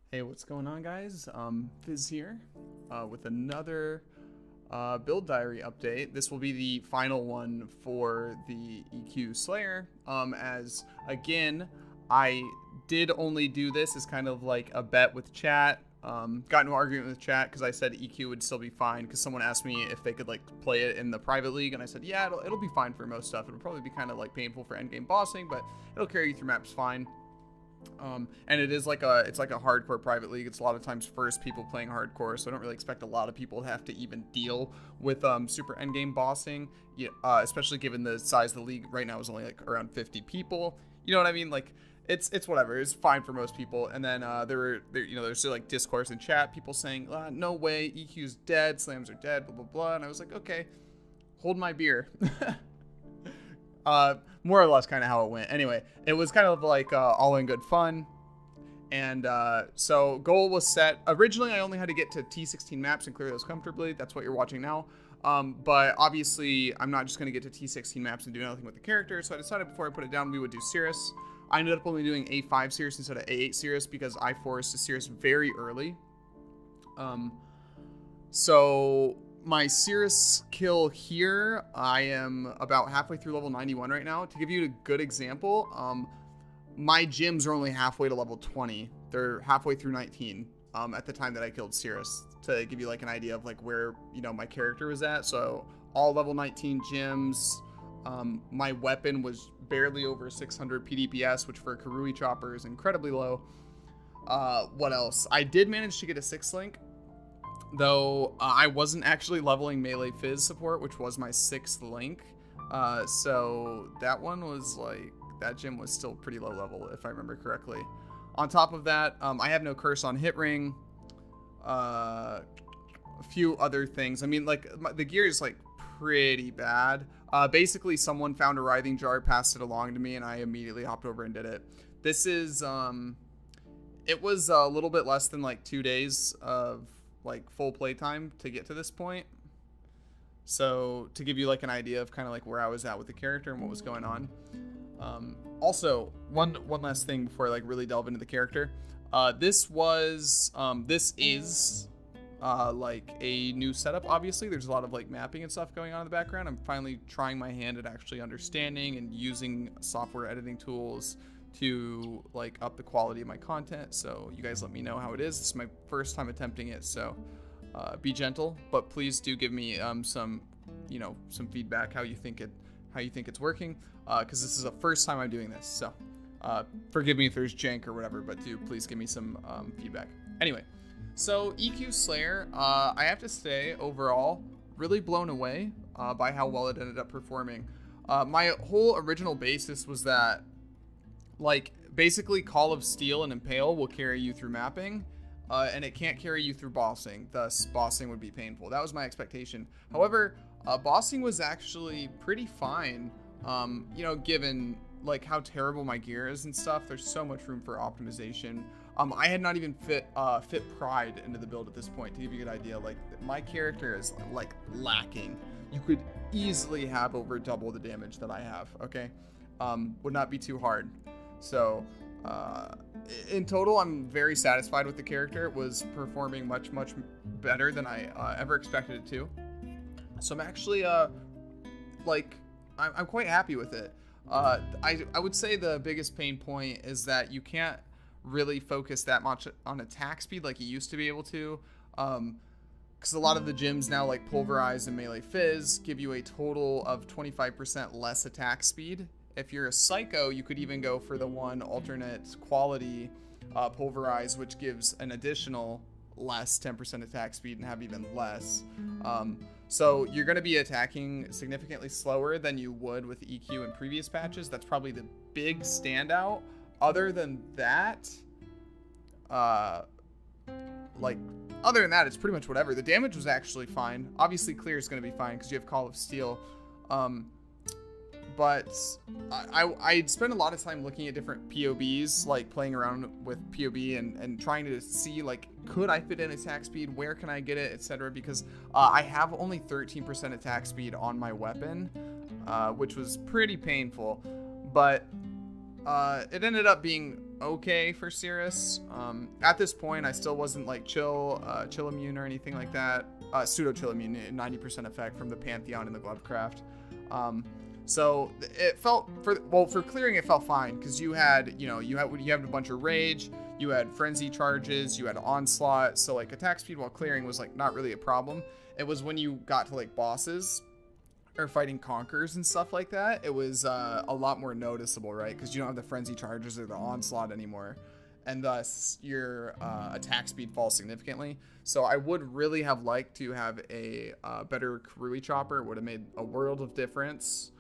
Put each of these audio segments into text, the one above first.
Hey, what's going on, guys? Fiz here with another build diary update. This will be the final one for the EQ Slayer. As again, I did only do this as kind of like a bet with chat. Got into an argument with chat because I said EQ would still be fine because someone asked me if they could like play it in the private league, and I said yeah, it'll be fine for most stuff. It'll probably be kind of like painful for endgame bossing, but it'll carry you through maps fine. And it is like it's like a hardcore private league. It's a lot of times first people playing hardcore, so I don't really expect a lot of people to have to even deal with super endgame bossing, especially given the size of the league right now is only like around 50 people. You know what I mean? Like it's whatever. It's fine for most people. And then there's like discourse in chat, people saying no way, EQ's dead, slams are dead, blah blah blah. And I was like, okay, hold my beer. More or less kind of how it went. Anyway, it was kind of like all in good fun. And so goal was set. Originally, I only had to get to T16 maps and clear those comfortably. That's what you're watching now. But obviously, I'm not just going to get to T16 maps and do nothing with the character. So I decided before I put it down, we would do Sirus. I ended up only doing A5 Sirus instead of A8 Sirus because I forced a Sirus very early. So my Sirus kill here, I am about halfway through level 91 right now. To give you a good example, my gyms are only halfway to level 20. They're halfway through 19 at the time that I killed Sirus, to give you like an idea of like where, my character was at. So all level 19 gyms. My weapon was barely over 600 PDPS, which for a Karui chopper is incredibly low. What else? I did manage to get a 6th link. Though I wasn't actually leveling melee Fizz support, which was my 6th link. So that one was like, that gym was still pretty low level, if I remember correctly. On top of that, I have no curse on hit ring. A few other things. I mean, like the gear is like pretty bad. Basically, someone found a writhing jar, passed it along to me, and I immediately hopped over and did it. This is, it was a little bit less than like 2 days of like full playtime to get to this point. So to give you like an idea of kind of like where I was at with the character and what was going on. Also, one last thing before I like really delve into the character. This is like a new setup. Obviously, there's a lot of like mapping and stuff going on in the background. I'm finally trying my hand at actually understanding and using software editing tools to like up the quality of my content. So you guys let me know how it is. This is my first time attempting it, so be gentle, but please do give me some feedback how you think it's working, because this is the first time I'm doing this. So forgive me if there's jank or whatever, but do please give me some feedback. Anyway, so EQ Slayer, I have to say overall really blown away by how well it ended up performing. My whole original basis was that like basically Call of Steel and Impale will carry you through mapping, and it can't carry you through bossing. Thus, bossing would be painful. That was my expectation. However, bossing was actually pretty fine. Given like how terrible my gear is and stuff, there's so much room for optimization. I had not even fit Pride into the build at this point, to give you a good idea. Like my character is like lacking. You could easily have over double the damage that I have. Okay, would not be too hard. So in total, I'm very satisfied with the character. It was performing much better than I ever expected it to. So I'm actually I'm quite happy with it. I would say the biggest pain point is that you can't really focus that much on attack speed like you used to be able to, because a lot of the gyms now, like Pulverize and Melee Fizz, give you a total of 25% less attack speed. If you're a Psycho, you could even go for the one alternate quality Pulverize, which gives an additional less 10% attack speed and have even less. So you're going to be attacking significantly slower than you would with EQ in previous patches. That's probably the big standout. Other than that, it's pretty much whatever. The damage was actually fine. Obviously, clear is going to be fine because you have Call of Steel. But I'd spent a lot of time looking at different POBs, like playing around with POB and trying to see, like, could I fit in attack speed? Where can I get it, etc. Because I have only 13% attack speed on my weapon, which was pretty painful. But it ended up being okay for Sirus. At this point, I still wasn't like chill immune or anything like that. Pseudo chill immune, 90% effect from the Pantheon and the Glovecraft. So it felt for clearing it felt fine because you had a bunch of rage, you had frenzy charges, you had onslaught. So like attack speed while clearing was like not really a problem. It was when you got to like bosses or fighting conquerors and stuff like that, it was a lot more noticeable, right? Because you don't have the frenzy charges or the onslaught anymore, and thus your attack speed falls significantly. So I would really have liked to have a better Karui chopper. It would have made a world of difference.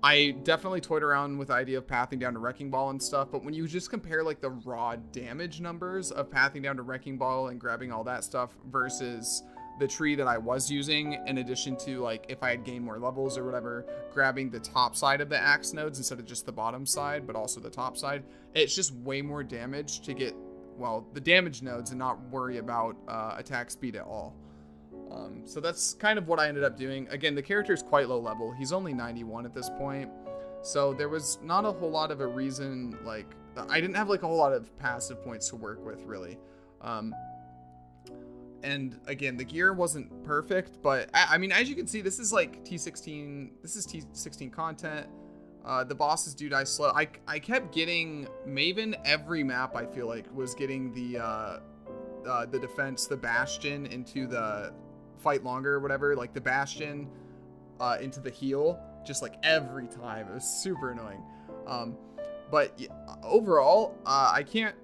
I definitely toyed around with the idea of pathing down to Wrecking Ball and stuff, but when you just compare like the raw damage numbers of pathing down to Wrecking Ball and grabbing all that stuff versus the tree that I was using, in addition to like if I had gained more levels or whatever, grabbing the top side of the axe nodes instead of just the bottom side, but also the top side, it's just way more damage to get, well, the damage nodes and not worry about attack speed at all. So that's kind of what I ended up doing. Again, the character is quite low level. He's only 91 at this point. So there was not a whole lot of a reason, like, I didn't have like a whole lot of passive points to work with, really. And again, the gear wasn't perfect, but I mean, as you can see, this is like T16, this is T16 content. The bosses do die slow. I kept getting Maven every map, I feel like, was getting the defense, the Bastion into the fight longer or whatever, like the Bastion into the heal, just like every time. It was super annoying. But yeah, overall, I can't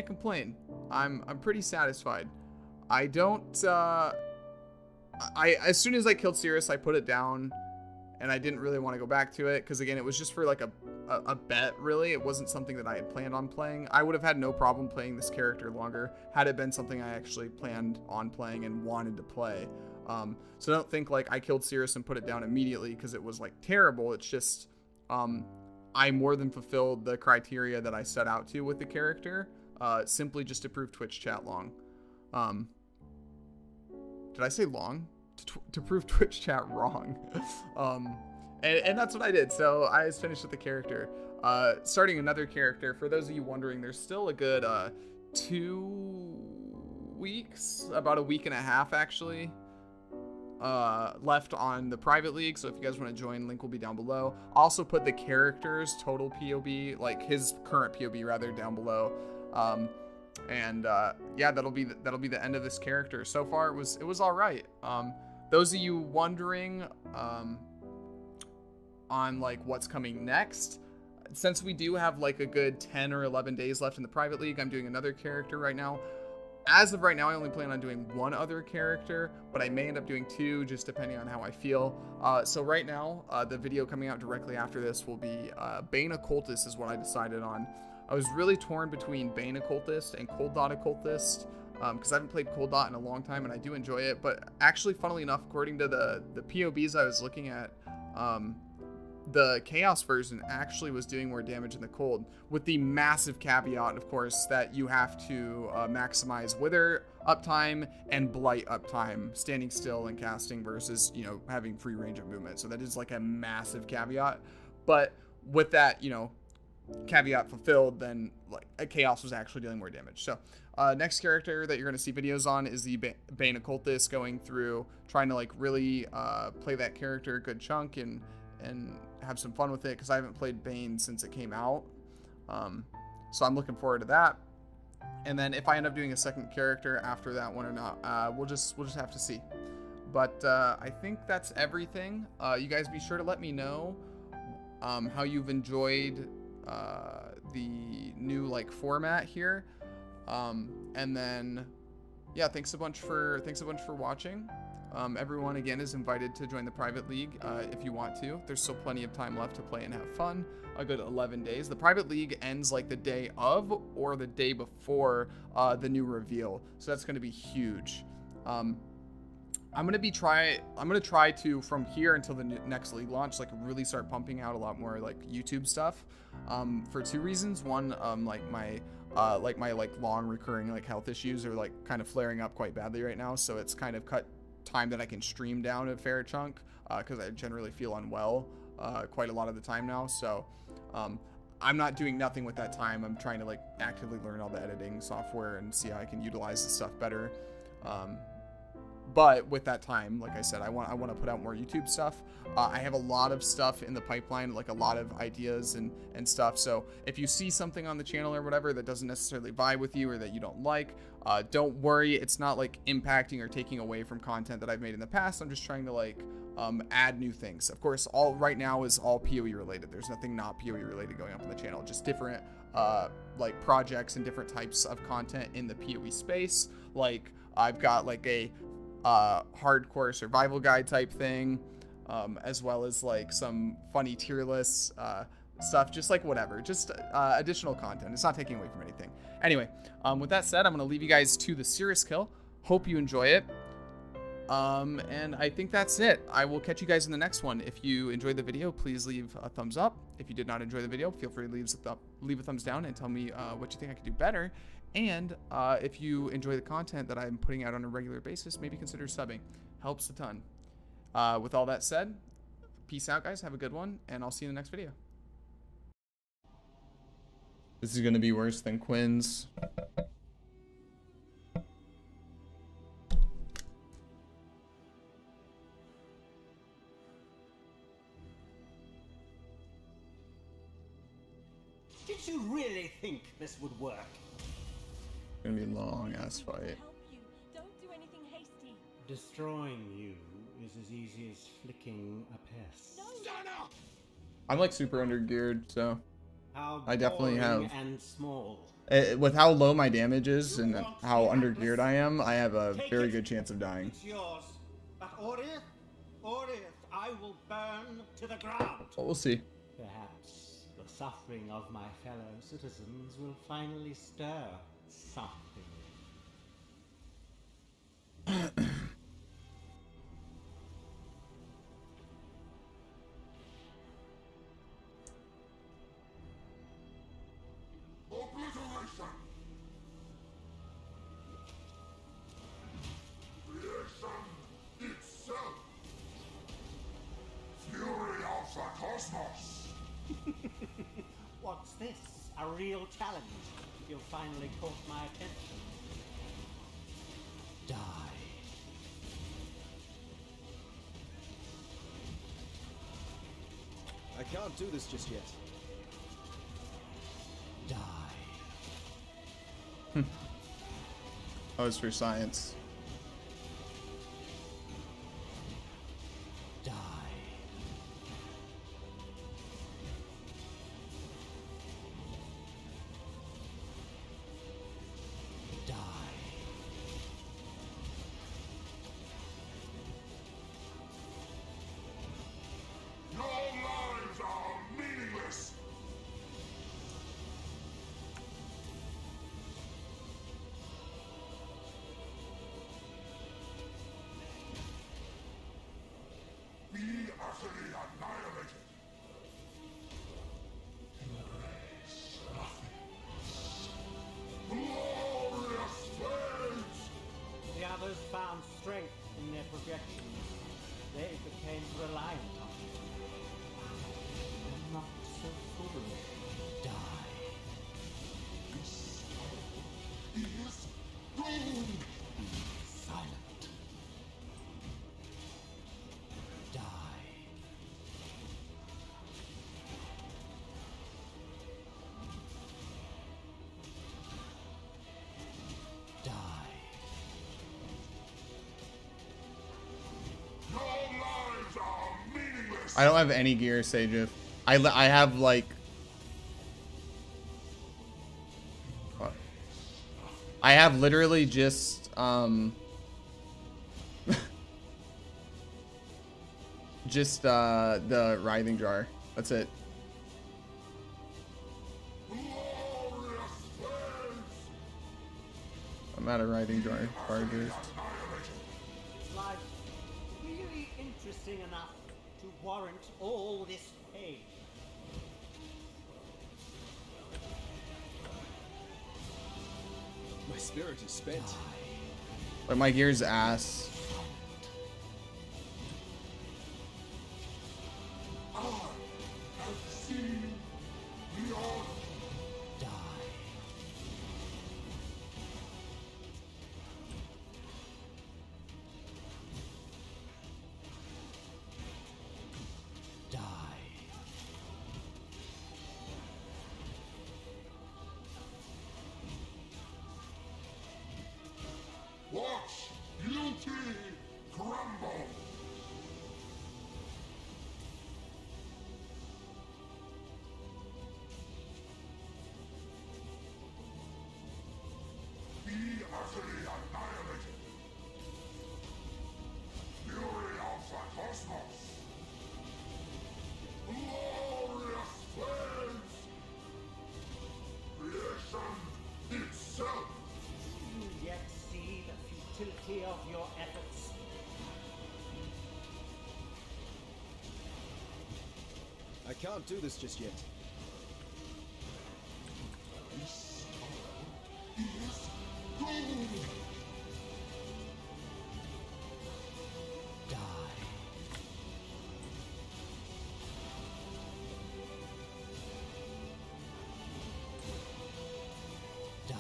complain. I'm pretty satisfied. I don't, as soon as I killed Sirus, I put it down, and I didn't really want to go back to it, because again, it was just for like a bet, really. It wasn't something that I had planned on playing. I would have had no problem playing this character longer, had it been something I actually planned on playing and wanted to play. So don't think like I killed Sirus and put it down immediately because it was like terrible. It's just, I more than fulfilled the criteria that I set out to with the character, simply just to prove Twitch chat long. Did I say long? To prove Twitch chat wrong. And that's what I did. So I was finished with the character. Starting another character. For those of you wondering, there's still a good 2 weeks, about a week and a half actually, left on the private league. So if you guys want to join, link will be down below. Also put the character's total POB, like his current POB rather, down below. Yeah, that'll be the end of this character. So far it was all right. Those of you wondering on like what's coming next, since we do have like a good 10 or 11 days left in the private league, I'm doing another character right now. As of right now, I only plan on doing 1 other character, but I may end up doing 2, just depending on how I feel. So right now, the video coming out directly after this will be Bane Occultist is what I decided on. I was really torn between Bane Occultist and Cold Dot Occultist, because I haven't played Cold Dot in a long time, and I do enjoy it. But actually, funnily enough, according to the POBs I was looking at, the Chaos version actually was doing more damage in the Cold, with the massive caveat, of course, that you have to maximize Wither uptime and Blight uptime, standing still and casting versus, you know, having free range of movement. So that is like a massive caveat. But with that, you know, caveat fulfilled, then like Chaos was actually dealing more damage. So next character that you're going to see videos on is the Bane Occultist, going through trying to like really play that character a good chunk and have some fun with it, because I haven't played Bane since it came out. So I'm looking forward to that. And then if I end up doing a second character after that one or not, we'll just have to see. But I think that's everything. You guys be sure to let me know how you've enjoyed the new like format here, and then yeah, thanks a bunch for watching. Everyone again is invited to join the private league if you want to. There's still plenty of time left to play and have fun. A good 11 days. The private league ends like the day of or the day before the new reveal, so that's going to be huge. I'm gonna try to, from here until the next league launch, like really start pumping out a lot more like YouTube stuff, for 2 reasons. One, like my long recurring like health issues are like kind of flaring up quite badly right now, so it's kind of cut time that I can stream down a fair chunk, because I generally feel unwell quite a lot of the time now. So I'm not doing nothing with that time. I'm trying to like actively learn all the editing software and see how I can utilize this stuff better. But with that time, like I said, I want to put out more YouTube stuff. I have a lot of stuff in the pipeline, like a lot of ideas and stuff. So if you see something on the channel or whatever that doesn't necessarily vibe with you or that you don't like, don't worry. It's not like impacting or taking away from content that I've made in the past. I'm just trying to like add new things. Of course, all right now is all PoE related. There's nothing not PoE related going up on the channel. Just different like projects and different types of content in the PoE space. Like I've got like a hardcore survival guide type thing, as well as like some funny tier lists, stuff, just like whatever, just additional content. It's not taking away from anything. Anyway, with that said, I'm gonna leave you guys to the Sirus kill. Hope you enjoy it. And I think that's it. I will catch you guys in the next one. If you enjoyed the video, please leave a thumbs up. If you did not enjoy the video, feel free to leave a thumbs down and tell me what you think I could do better. And if you enjoy the content that I'm putting out on a regular basis, maybe consider subbing. Helps a ton. With all that said, peace out, guys. Have a good one, and I'll see you in the next video. This is going to be worse than Quinn's. Did you really think this would work? It's gonna be a long ass fight. Don't do anything hasty. Destroying you is as easy as flicking a pest. No. I'm like super undergeared, so How I definitely boring have. and small. With how low my damage is and how undergeared I am, I have a very good chance of dying. It's yours. But Orith, I will burn to the ground. Well, we'll see. Perhaps the suffering of my fellow citizens will finally stir something. Obliteration! Creation itself! Fury of the cosmos! What's this? A real challenge? You've finally caught my attention. Die. I can't do this just yet. Die. Oh, it's for science. Die. Die. Your lives are meaningless! Be utterly annihilated! Embrace nothingness. Glorious flames! The others found strength in their projections. They became reliant on it. I'm not so foolish. Die. This is doomed! Silent. Die. Die. Your lives are meaningless! I don't have any gear, Sajif. I have like. What? I have literally just just the writhing jar. That's it. Glorious flames! I'm out of writhing jar charges. Life really interesting enough to warrant all this pain. My spirit is spent. Like my gear's ass. I have seen the tremble. Be utterly annihilated. Fury of the cosmos. Glorious flames. Creation itself. Do you yet see the futility of your efforts? I can't do this just yet. This is gold. Die. Die.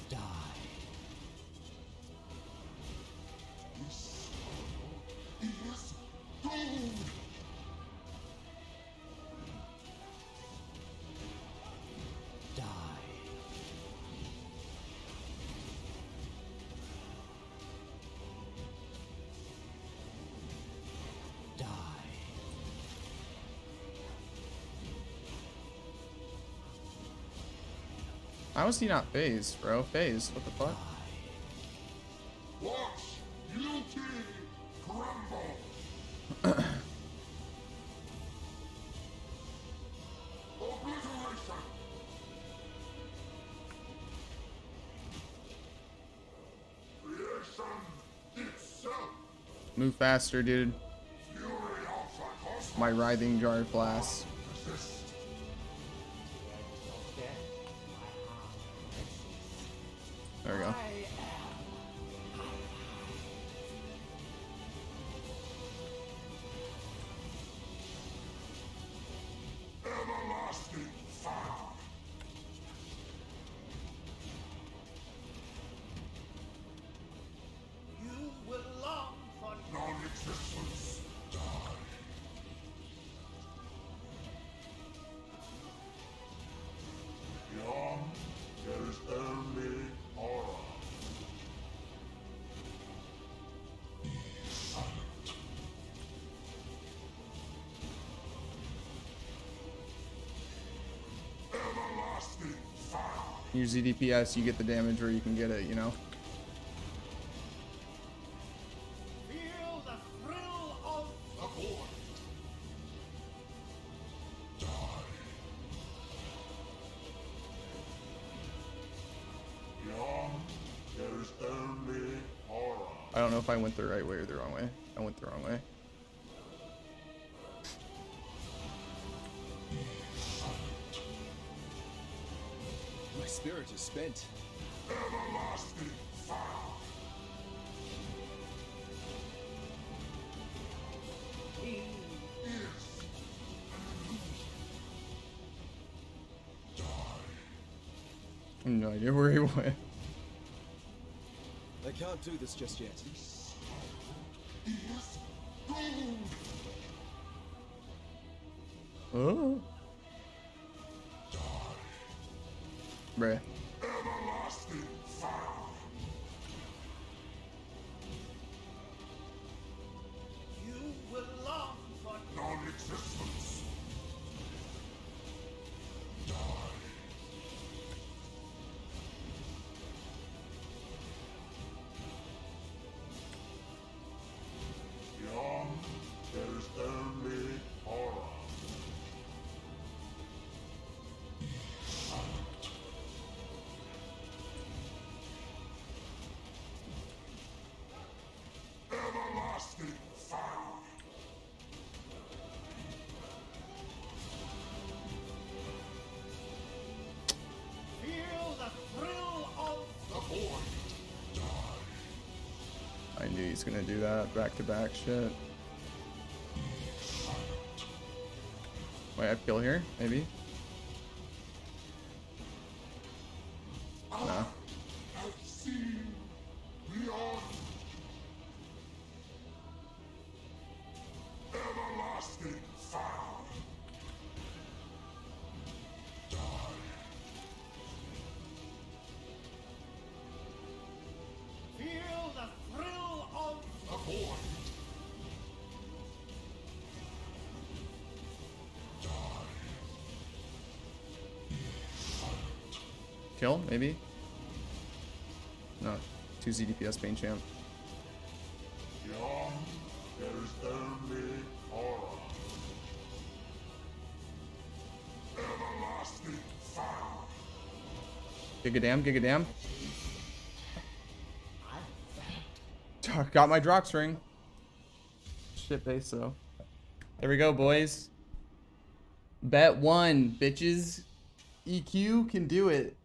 Die. This is gold. Die. Die. How is he not phased, bro? Phased? What the fuck? Watch beauty crumble. Obliteration. Creation itself. Move faster, dude. Fury of the cosmos. My writhing jar of glass. Resist. Death, my heart resists. There we go. I am. Everlasting fire. You will long for Non-existence. Die. Beyond, there is only horror. Be silent. Everlasting fire. Use ZDPS, you get the damage where you can get it, you know? feel the thrill of The void. Die. Beyond, there is only horror. I don't know if I went the right way or the wrong way. I went the wrong way. My spirit is spent. Everlasting fire. he Is I have no idea where he went. I can't do this just yet. is gold. Oh. Bruh. Everlasting fire. you will long for Non-existence. Die. Beyond, there is only horror. Everlasting fire. feel the thrill of The void. I knew he's gonna do that back-to-back shit. Wait, I kill here? Maybe? No. I've seen beyond. Everlasting fire. Die. Kill, maybe? No. 2 ZDPS main champ. Beyond, there's only horror. Everlasting fire. Giga damn. Got my Drox ring. Shit base though. There we go, boys. Bet 1, bitches. EQ can do it.